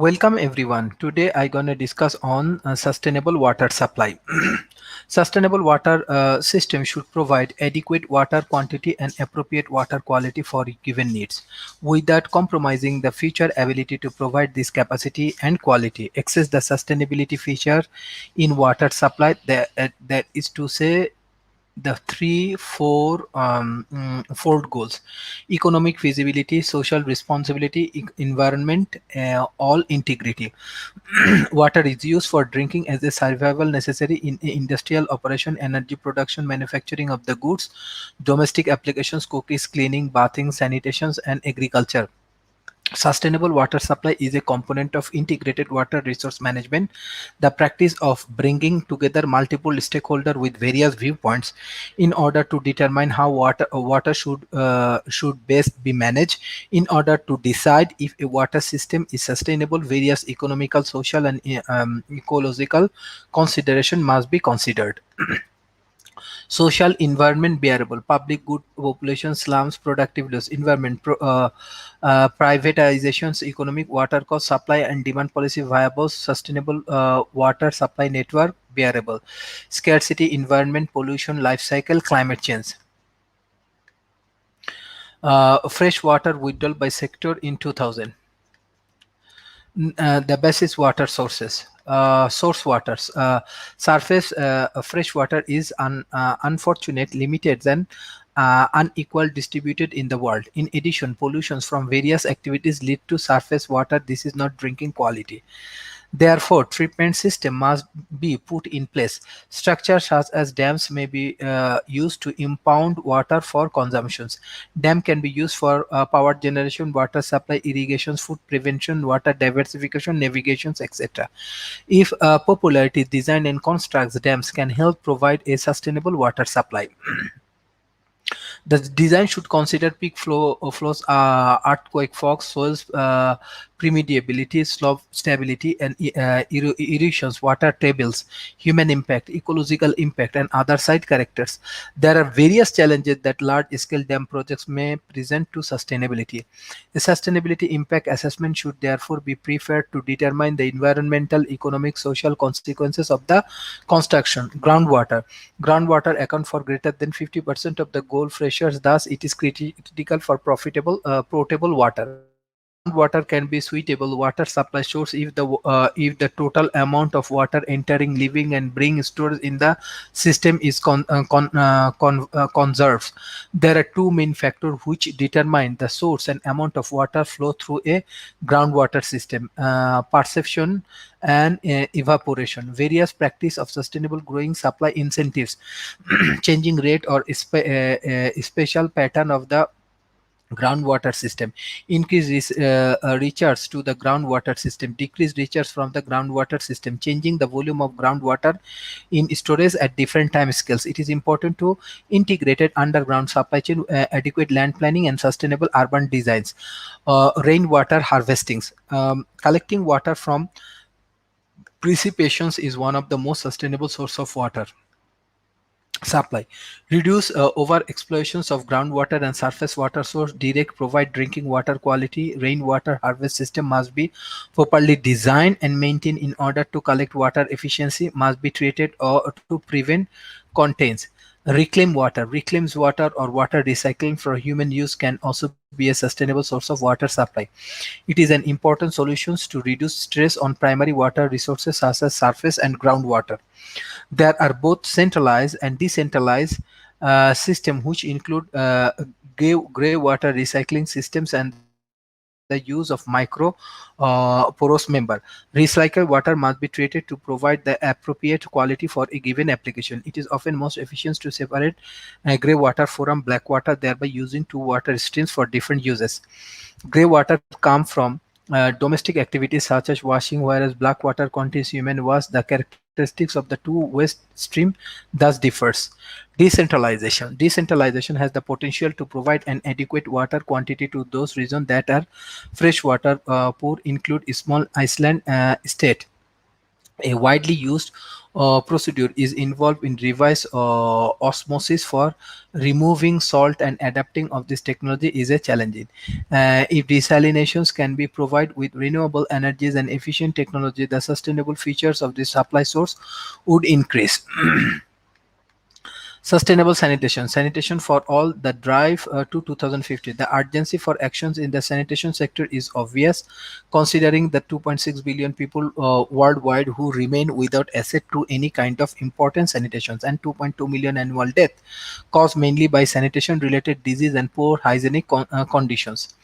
Welcome everyone. Today I gonna discuss on sustainable water supply. Sustainable water system should provide adequate water quantity and appropriate water quality for given needs, without compromising the future ability to provide this capacity and quality. Access the sustainability feature in water supply. That is to say the four goals: economic feasibility, social responsibility, environment, all integrity. Water is used for drinking as a survival necessary in industrial operation, energy production, manufacturing of the goods, domestic applications, cookies, cleaning, bathing, sanitations, and agriculture. Sustainable water supply is a component of integrated water resource management, the practice of bringing together multiple stakeholders with various viewpoints in order to determine how water should best be managed. In order to decide if a water system is sustainable, various economical, social, and ecological consideration must be considered. Social environment bearable, public good, population, slums, productive loss, environment, privatizations, economic, water cost, supply and demand policy viable, sustainable water supply network bearable, scarcity, environment, pollution, life cycle, climate change. Fresh water withdrawal by sector in 2000. The basis water sources. Source waters. Surface fresh water is unfortunate, limited, and unequal distributed in the world. In addition, pollutions from various activities lead to surface water. This is not drinking quality. Therefore, treatment system must be put in place. Structures such as dams may be used to impound water for consumptions. Dam can be used for power generation, water supply, irrigation, food prevention, water diversification, navigations, etc. If popularity, design and constructs dams can help provide a sustainable water supply. The design should consider peak flows, earthquake forks, soils permeability, slope stability, and erosions, water tables, human impact, ecological impact, and other site characters. There are various challenges that large-scale dam projects may present to sustainability. A sustainability impact assessment should therefore be preferred to determine the environmental, economic, social consequences of the construction. Groundwater. Groundwater account for greater than 50% of the goal freshers, thus it is critical for profitable potable water. Groundwater can be suitable water supply source if the total amount of water entering, leaving, and being stored in the system is conserved. There are two main factors which determine the source and amount of water flow through a groundwater system: perception and evaporation. Various practice of sustainable growing supply incentives, changing rate or special pattern of the groundwater system, increase recharge to the groundwater system, decrease recharge from the groundwater system, changing the volume of groundwater in storage at different time scales. It is important to integrated underground supply chain, adequate land planning, and sustainable urban designs. Rainwater harvestings. Collecting water from precipitations is one of the most sustainable source of water supply. Reduce over exploitations of groundwater and surface water source. Direct provide drinking water quality. Rainwater harvest system must be properly designed and maintained in order to collect water. Efficiency must be treated or to prevent contains. Reclaim water. Reclaims water or water recycling for human use can also be a sustainable source of water supply. It is an important solution to reduce stress on primary water resources such as surface and groundwater. There are both centralized and decentralized systems, which include gray water recycling systems and the use of micro porous member. Recycled water must be treated to provide the appropriate quality for a given application. It is often most efficient to separate gray water from black water, thereby using two water streams for different uses. Gray water come from domestic activities such as washing, whereas black water contains human waste. The characteristics of the two waste stream thus differs. Decentralization. Decentralization has the potential to provide an adequate water quantity to those regions that are freshwater poor, include small island state. A widely used procedure is involved in reverse osmosis for removing salt, and adapting of this technology is a challenging. If desalinations can be provided with renewable energies and efficient technology, the sustainable features of this supply source would increase. Sustainable sanitation. Sanitation for all, the drive to 2050. The urgency for actions in the sanitation sector is obvious, considering the 2.6 billion people worldwide who remain without access to any kind of important sanitations, and 2.2 million annual death caused mainly by sanitation related disease and poor hygienic conditions.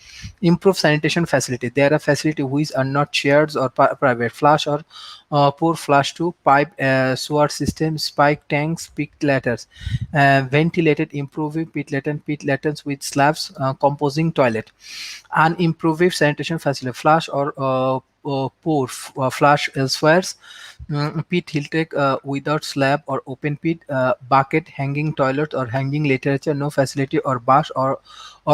Improve sanitation facility. There are facilities which are not shared or private. Flush or pour flush to pipe sewer system, spike tanks, pit ladders, ventilated, improving pit latrines with slabs, composing toilet, and improved sanitation facility. Flush or pour flush elsewhere. Pit hill take without slab or open pit, bucket, hanging toilet or hanging literature, no facility or bash or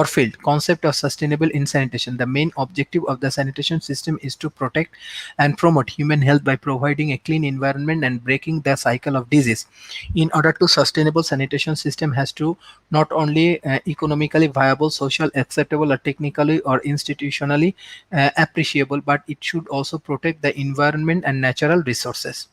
field. Concept of sustainable in sanitation. The main objective of the sanitation system is to protect and promote human health by providing a clean environment and breaking the cycle of disease. In order to sustainable sanitation system has to not only economically viable, social acceptable, or technically or institutionally appreciable, but it should also protect the environment and natural resources.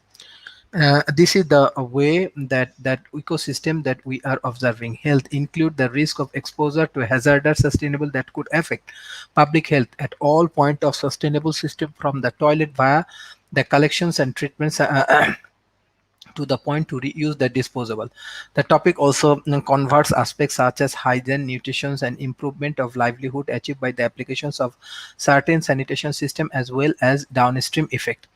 This is the way that ecosystem that we are observing. Health include the risk of exposure to hazardous sustainable that could affect public health at all point of sustainable system, from the toilet via the collections and treatments to the point to reuse the disposable. The topic also converts aspects such as hygiene, nutrition, and improvement of livelihood achieved by the applications of certain sanitation system, as well as downstream effect.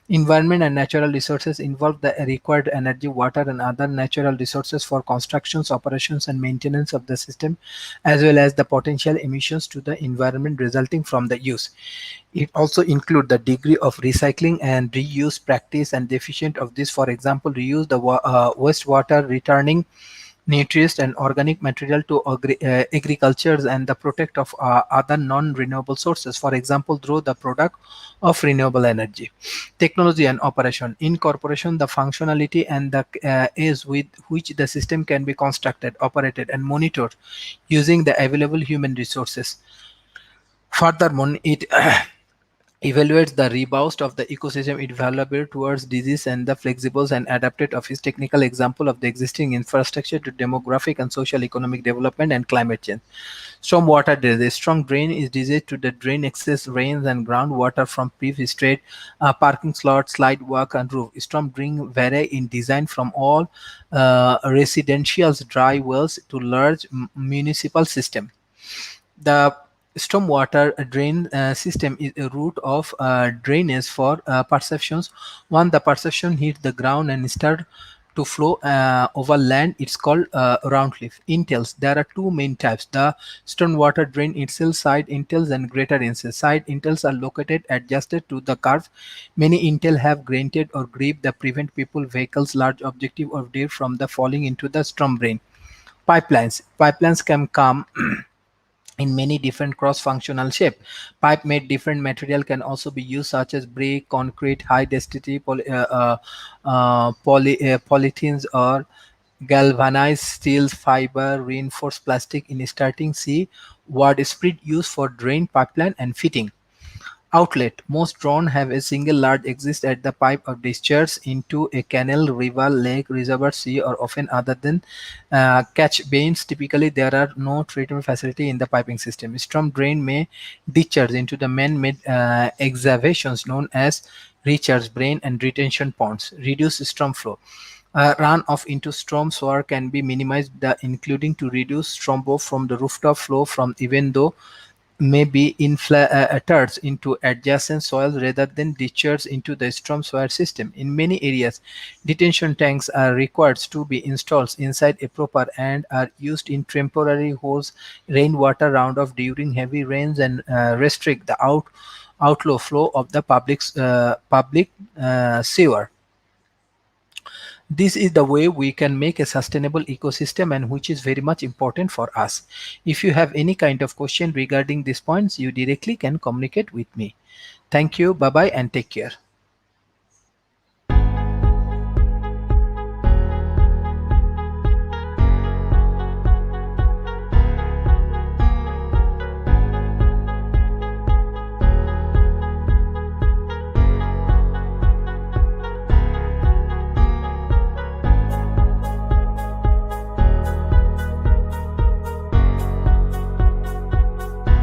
Environment and natural resources involve the required energy, water, and other natural resources for constructions, operations, and maintenance of the system, as well as the potential emissions to the environment resulting from the use. It also includes the degree of recycling and reuse practice and the efficient of this. For example, reuse the wastewater, returning nutrients and organic material to agriculture, and the protect of other non-renewable sources, for example through the product of renewable energy. Technology and operation. Incorporation the functionality and the ease with which the system can be constructed, operated, and monitored using the available human resources. Furthermore, it evaluates the rebound of the ecosystem, it vulnerable towards disease, and the flexible and adapted of its technical example of the existing infrastructure to demographic and social economic development and climate change. Stormwater drainage. A strong drain is designed to the drain excess rains and groundwater from previous street, parking slots, slide walk, and roof. Storm drain vary in design from all residential dry wells to large municipal system. The stormwater drain system is a route of drainage for perceptions. One, the perception hit the ground and start to flow over land. It's called roundcliffe. Intels. There are two main types: the stormwater drain itself, side intels, and greater intels. Side intels are located adjusted to the curve. Many intel have granted or grip that prevent people, vehicles, large objective, or deer from the falling into the storm drain. Pipelines. Pipelines can come in many different cross-functional shape. Pipe made different material can also be used, such as brick, concrete, high density polythenes, or galvanized steel, fiber, reinforced plastic. In starting, see word spread used for drain, pipeline, and fitting. Outlet. Most drones have a single large exit at the pipe of discharge into a canal, river, lake, reservoir, sea, or often other than catch bains. Typically, there are no treatment facility in the piping system. Storm drain may discharge into the man-made excavations known as recharge drain and retention ponds. Reduce storm flow. Runoff into storm sewer can be minimized, including to reduce storm flow from the rooftop flow from, even though may be infiltrated into adjacent soil rather than discharged into the storm sewer system. In many areas, detention tanks are required to be installed inside a proper and are used in temporary hose rainwater runoff during heavy rains and restrict the outflow flow of the public sewer. This is the way we can make a sustainable ecosystem, and which is very much important for us. If you have any kind of question regarding these points, you directly can communicate with me. Thank you. Bye bye and take care.